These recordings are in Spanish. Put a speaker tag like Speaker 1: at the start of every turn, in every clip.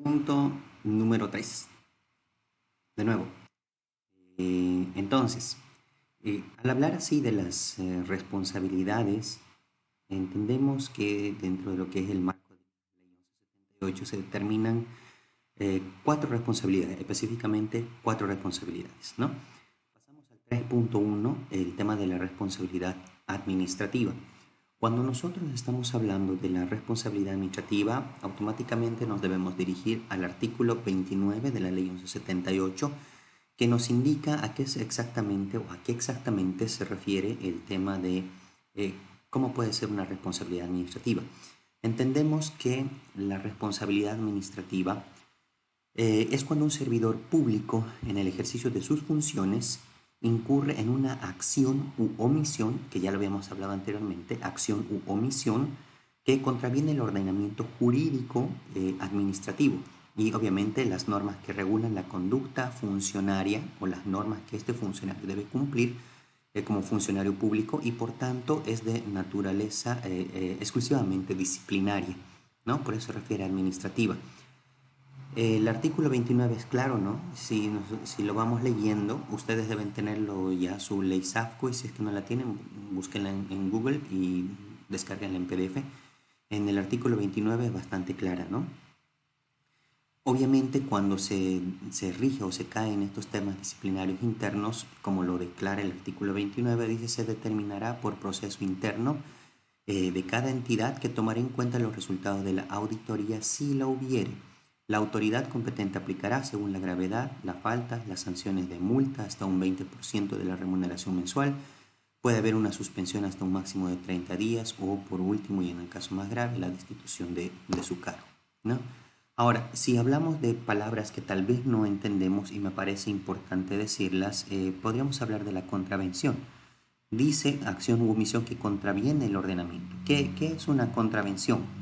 Speaker 1: Punto número 3. De nuevo. Entonces, al hablar así de las responsabilidades, entendemos que dentro de lo que es el marco de la ley 1178 se determinan cuatro responsabilidades, específicamente cuatro responsabilidades, ¿no? Pasamos al 3.1, el tema de la responsabilidad administrativa. Cuando nosotros estamos hablando de la responsabilidad administrativa, automáticamente nos debemos dirigir al artículo 29 de la ley 1178, que nos indica a qué es exactamente o a qué exactamente se refiere el tema de eh, cómo puede ser una responsabilidad administrativa. Entendemos que la responsabilidad administrativa es cuando un servidor público, en el ejercicio de sus funciones, incurre en una acción u omisión, que ya lo habíamos hablado anteriormente, acción u omisión, que contraviene el ordenamiento jurídico administrativo y obviamente las normas que regulan la conducta funcionaria o las normas que este funcionario debe cumplir como funcionario público y por tanto es de naturaleza exclusivamente disciplinaria, ¿no? Por eso se refiere a administrativa. El artículo 29 es claro, ¿no? Si lo vamos leyendo, ustedes deben tenerlo ya su ley SAFCO y si es que no la tienen, búsquenla en Google y descarguenla en PDF. En el artículo 29 es bastante clara, ¿no? Obviamente cuando se rige o se cae en estos temas disciplinarios internos, como lo declara el artículo 29, dice se determinará por proceso interno de cada entidad que tomará en cuenta los resultados de la auditoría si la hubiere. La autoridad competente aplicará, según la gravedad, la falta, las sanciones de multa hasta un 20% de la remuneración mensual. Puede haber una suspensión hasta un máximo de 30 días o, por último, y en el caso más grave, la destitución de su cargo, ¿no? Ahora, si hablamos de palabras que tal vez no entendemos y me parece importante decirlas, podríamos hablar de la contravención. Dice acción u omisión que contraviene el ordenamiento. ¿Qué es una contravención?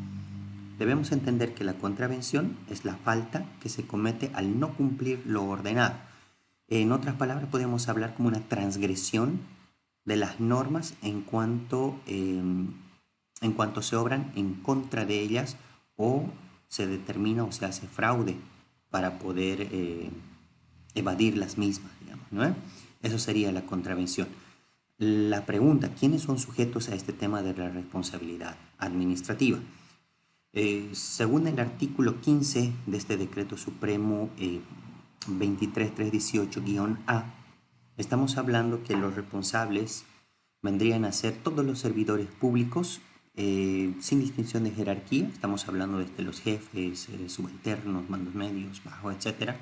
Speaker 1: Debemos entender que la contravención es la falta que se comete al no cumplir lo ordenado. En otras palabras, podemos hablar como una transgresión de las normas en cuanto se obran en contra de ellas o se determina o se hace fraude para poder evadir las mismas, digamos, ¿no? Eso sería la contravención. La pregunta, ¿quiénes son sujetos a este tema de la responsabilidad administrativa? Según el artículo 15 de este decreto supremo 23318-A, estamos hablando que los responsables vendrían a ser todos los servidores públicos sin distinción de jerarquía. Estamos hablando desde los jefes, subalternos, mandos medios, bajo, etcétera,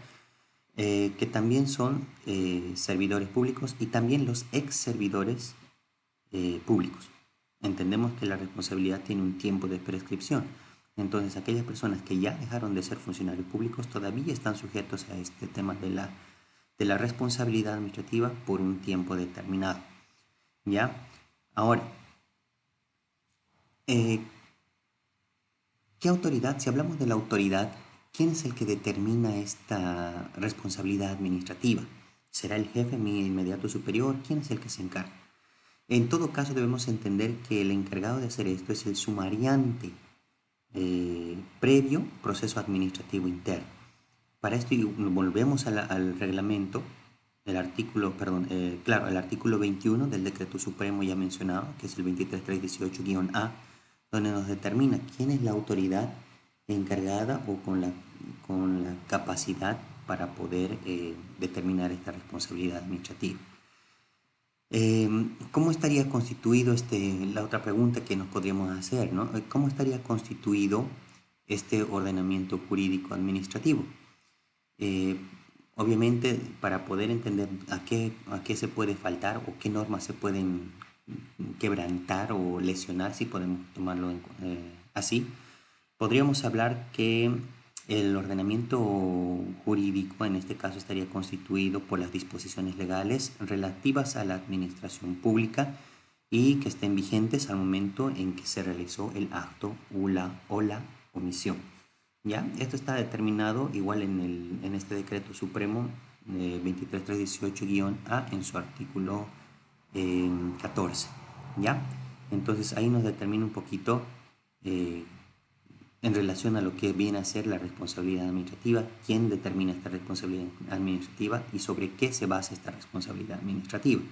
Speaker 1: que también son servidores públicos y también los ex servidores públicos. Entendemos que la responsabilidad tiene un tiempo de prescripción. Entonces, aquellas personas que ya dejaron de ser funcionarios públicos todavía están sujetos a este tema de la responsabilidad administrativa por un tiempo determinado. ¿Ya? Ahora, ¿qué autoridad? Si hablamos de la autoridad, ¿quién es el que determina esta responsabilidad administrativa? ¿Será el jefe, mi inmediato superior? ¿Quién es el que se encarga? En todo caso, debemos entender que el encargado de hacer esto es el sumariante previo proceso administrativo interno. Para esto volvemos al reglamento, el artículo, perdón, claro, el artículo 21 del decreto supremo ya mencionado, que es el 23318-A, donde nos determina quién es la autoridad encargada o con la capacidad para poder determinar esta responsabilidad administrativa. ¿Cómo estaría constituido la otra pregunta que nos podríamos hacer, ¿no? ¿Cómo estaría constituido este ordenamiento jurídico administrativo? Eh, Obviamente, para poder entender a qué se puede faltar o qué normas se pueden quebrantar o lesionar, si podemos tomarlo así, podríamos hablar que el ordenamiento jurídico en este caso estaría constituido por las disposiciones legales relativas a la administración pública y que estén vigentes al momento en que se realizó el acto o la omisión. ¿Ya? Esto está determinado igual en este decreto supremo 23318-A en su artículo 14. ¿Ya? Entonces ahí nos determina un poquito en relación a lo que viene a ser la responsabilidad administrativa, quién determina esta responsabilidad administrativa y sobre qué se basa esta responsabilidad administrativa.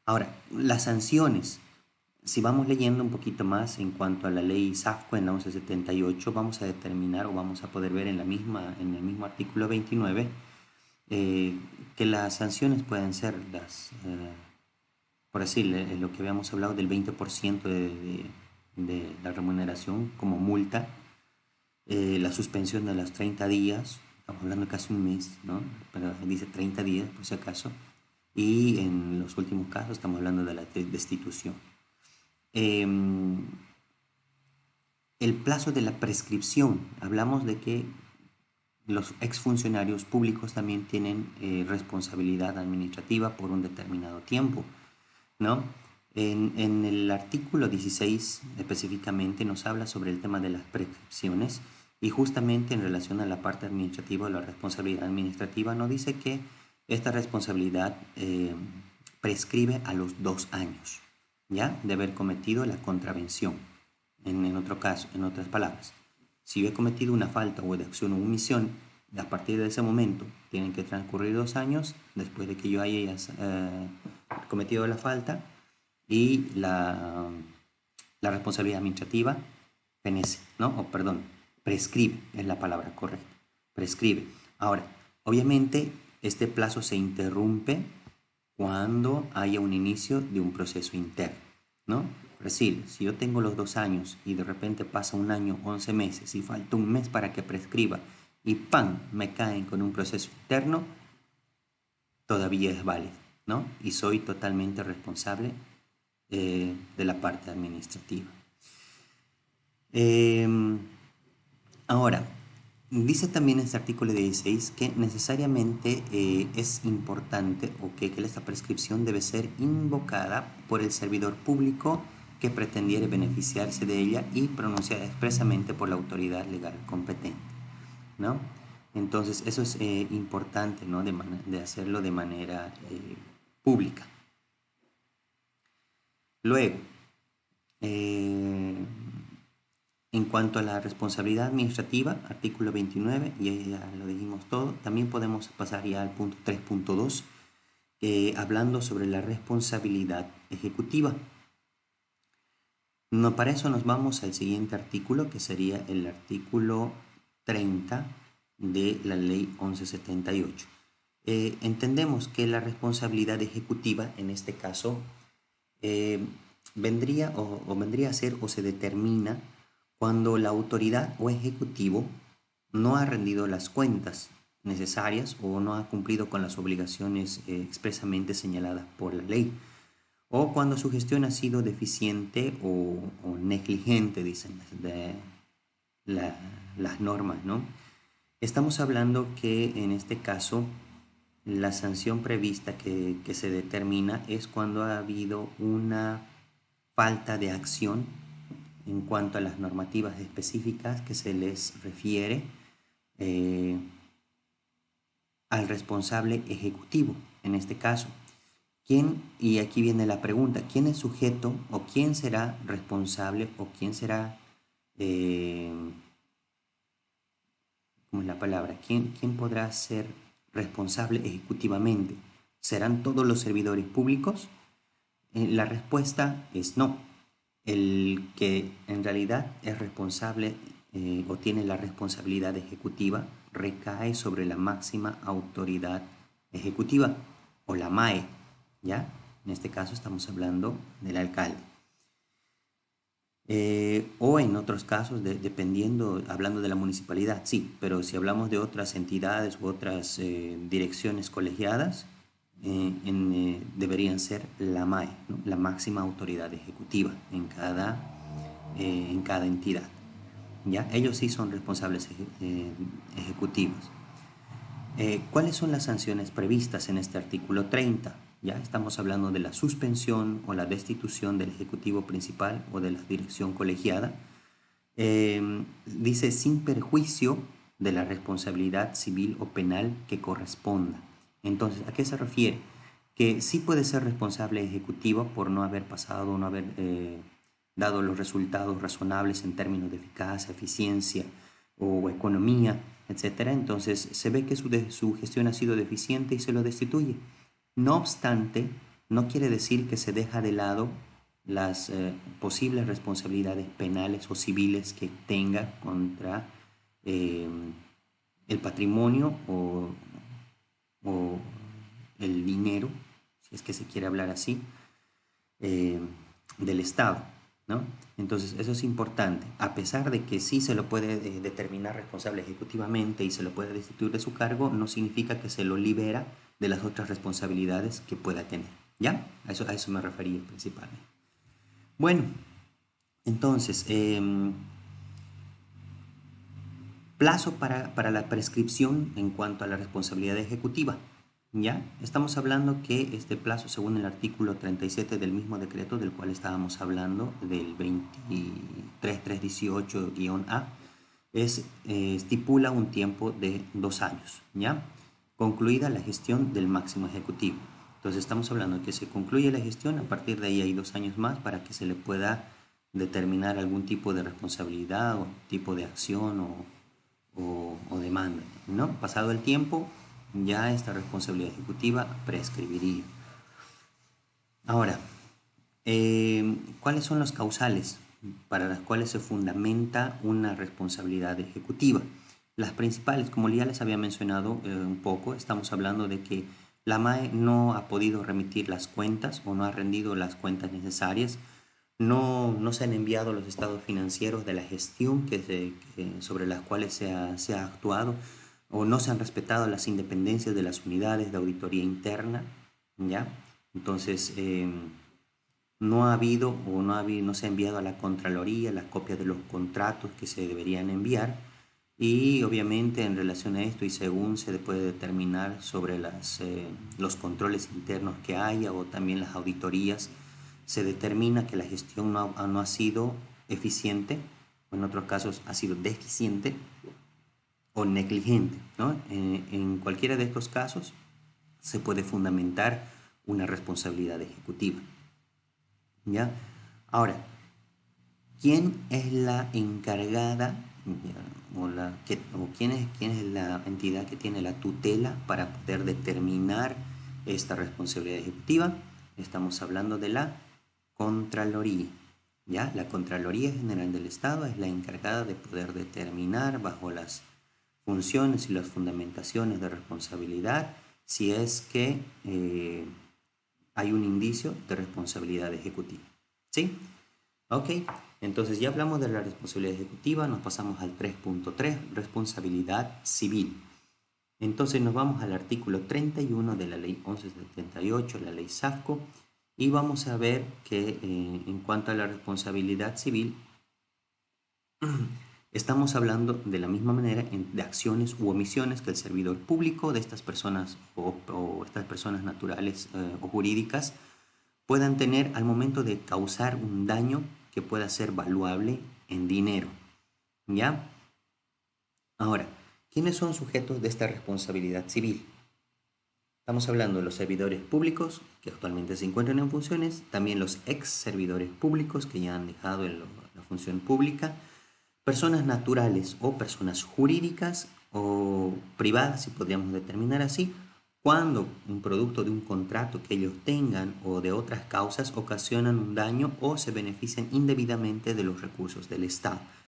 Speaker 1: Ahora, las sanciones. Si vamos leyendo un poquito más en cuanto a la ley SAFCO en la 1178, vamos a determinar o vamos a poder ver en en el mismo artículo 29 que las sanciones pueden ser por decir, lo que habíamos hablado del 20% de la remuneración como multa, la suspensión de los 30 días, estamos hablando de casi un mes, ¿no? Pero dice 30 días por si acaso, y en los últimos casos estamos hablando de la destitución. El plazo de la prescripción, hablamos de que los exfuncionarios públicos también tienen responsabilidad administrativa por un determinado tiempo, ¿no? En el artículo 16 específicamente nos habla sobre el tema de las prescripciones y justamente en relación a la parte administrativa o la responsabilidad administrativa nos dice que esta responsabilidad prescribe a los 2 años, ¿ya? De haber cometido la contravención. En otro caso, en otras palabras, si yo he cometido una falta o de acción o omisión, a partir de ese momento tienen que transcurrir 2 años después de que yo haya cometido la falta y la responsabilidad administrativa fenece, ¿no? O perdón, prescribe, es la palabra correcta, prescribe. Ahora, obviamente este plazo se interrumpe cuando haya un inicio de un proceso interno, ¿no? Es decir, si yo tengo los 2 años y de repente pasa 1 año, 11 meses y falta un mes para que prescriba y ¡pam! Me caen con un proceso interno, todavía es válido, ¿no? Y soy totalmente responsable de la parte administrativa. Ahora, dice también este artículo 16 que necesariamente es importante o que esta prescripción debe ser invocada por el servidor público que pretendiere beneficiarse de ella y pronunciada expresamente por la autoridad legal competente, ¿no? Entonces, eso es importante, ¿no? De hacerlo de manera pública. Luego, en cuanto a la responsabilidad administrativa, artículo 29, y ya lo dijimos todo, también podemos pasar ya al punto 3.2, hablando sobre la responsabilidad ejecutiva. No, para eso nos vamos al siguiente artículo, que sería el artículo 30 de la ley 1178. Entendemos que la responsabilidad ejecutiva, en este caso, vendría a ser o se determina cuando la autoridad o ejecutivo no ha rendido las cuentas necesarias o no ha cumplido con las obligaciones expresamente señaladas por la ley, o cuando su gestión ha sido deficiente o negligente, dicen las normas, ¿no? Estamos hablando que en este caso la sanción prevista que se determina es cuando ha habido una falta de acción en cuanto a las normativas específicas que se les refiere al responsable ejecutivo, en este caso. ¿Quién, y aquí viene la pregunta, quién es sujeto o quién será responsable o quién será, ¿cómo es la palabra? ¿Quién podrá ser responsable ejecutivamente? ¿Serán todos los servidores públicos? La respuesta es no. El que en realidad es responsable o tiene la responsabilidad ejecutiva recae sobre la máxima autoridad ejecutiva o la MAE, ¿ya? En este caso estamos hablando del alcalde. O en otros casos, dependiendo, hablando de la municipalidad, sí, pero si hablamos de otras entidades u otras direcciones colegiadas, deberían ser la MAE, ¿no? La máxima autoridad ejecutiva en cada entidad, ¿ya? Ellos sí son responsables ejecutivos. ¿Cuáles son las sanciones previstas en este artículo 30? Ya estamos hablando de la suspensión o la destitución del ejecutivo principal o de la dirección colegiada. Dice sin perjuicio de la responsabilidad civil o penal que corresponda. Entonces, ¿a qué se refiere? Que sí puede ser responsable ejecutivo por no haber pasado, no haber dado los resultados razonables en términos de eficacia, eficiencia o economía, etcétera. Entonces se ve que su gestión ha sido deficiente y se lo destituye. No obstante, no quiere decir que se deja de lado las posibles responsabilidades penales o civiles que tenga contra eh, el patrimonio o el dinero, si es que se quiere hablar así, eh, del Estado, ¿no? Entonces, eso es importante. A pesar de que sí se lo puede determinar responsable ejecutivamente y se lo puede destituir de su cargo, no significa que se lo libera de las otras responsabilidades que pueda tener. ¿Ya? A eso me refería principalmente. Bueno, entonces, plazo para la prescripción en cuanto a la responsabilidad ejecutiva. ¿Ya? Estamos hablando que este plazo, según el artículo 37 del mismo decreto del cual estábamos hablando, del 23318-A, estipula un tiempo de 2 años, ¿ya? Concluida la gestión del máximo ejecutivo. Entonces estamos hablando de que se concluye la gestión, a partir de ahí hay 2 años más para que se le pueda determinar algún tipo de responsabilidad o tipo de acción o demanda, ¿no? Pasado el tiempo, ya esta responsabilidad ejecutiva prescribiría. Ahora, ¿cuáles son los causales para las cuales se fundamenta una responsabilidad ejecutiva? Las principales, como ya les había mencionado un poco, estamos hablando de que la MAE no ha podido remitir las cuentas o no ha rendido las cuentas necesarias, no se han enviado los estados financieros de la gestión sobre las cuales se ha actuado, o no se han respetado las independencias de las unidades de auditoría interna, ¿ya? Entonces, no ha habido o no se ha enviado a la Contraloría las copias de los contratos que se deberían enviar, y obviamente en relación a esto y según se puede determinar sobre los controles internos que haya o también las auditorías, se determina que la gestión no ha sido eficiente, o en otros casos ha sido deficiente o negligente, ¿no? En cualquiera de estos casos se puede fundamentar una responsabilidad ejecutiva, ¿ya? Ahora, ¿quién es la encargada o quién es la entidad que tiene la tutela para poder determinar esta responsabilidad ejecutiva? Estamos hablando de la Contraloría, ¿ya? La Contraloría General del Estado es la encargada de poder determinar bajo las funciones y las fundamentaciones de responsabilidad si es que hay un indicio de responsabilidad ejecutiva, ¿sí? Ok, entonces ya hablamos de la responsabilidad ejecutiva, nos pasamos al 3.3, responsabilidad civil. Entonces nos vamos al artículo 31 de la ley 1178, la ley SAFCO, y vamos a ver que en cuanto a la responsabilidad civil, estamos hablando de la misma manera de acciones u omisiones que el servidor público de estas personas o estas personas naturales o jurídicas puedan tener al momento de causar un daño que pueda ser valuable en dinero, ¿ya? Ahora, ¿quiénes son sujetos de esta responsabilidad civil? Estamos hablando de los servidores públicos que actualmente se encuentran en funciones, también los ex servidores públicos que ya han dejado la función pública, personas naturales o personas jurídicas o privadas, si podríamos determinar así, cuando un producto de un contrato que ellos tengan o de otras causas ocasionan un daño o se benefician indebidamente de los recursos del Estado.